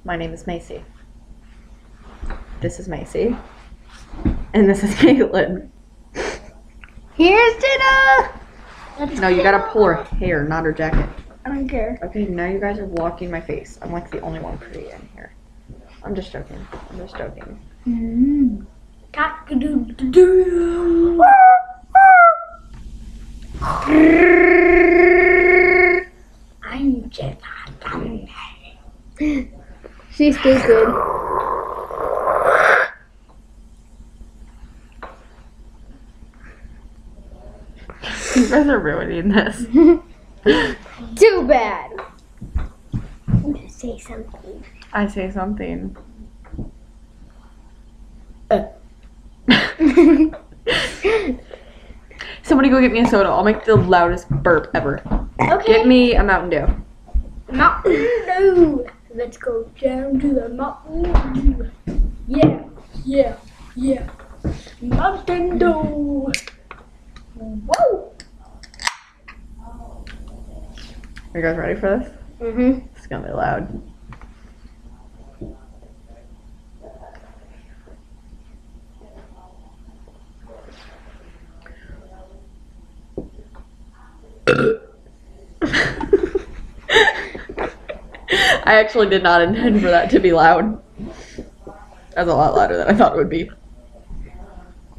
My name is Macy. This is Macy. And this is Caitlin. Here's Jenna! No, you gotta pull her hair, not her jacket. I don't care. Okay, now you guys are blocking my face. I'm like the only one pretty in here. I'm just joking. I'm just joking. Cock-a-doodle-doo. I'm just She's stupid. You guys are ruining this. Too bad. I'm gonna say something. I say something. Somebody go get me a soda. I'll make the loudest burp ever. Okay. Get me a Mountain Dew. Mountain Dew. Let's go down to the Mountain Dew. Yeah, yeah, yeah. Mountain Dew. Whoa. Are you guys ready for this? Mm-hmm. It's gonna be loud. I actually did not intend for that to be loud. That's a lot louder than I thought it would be.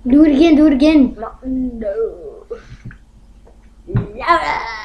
Do it again, do it again. Mountain Dew. Louder.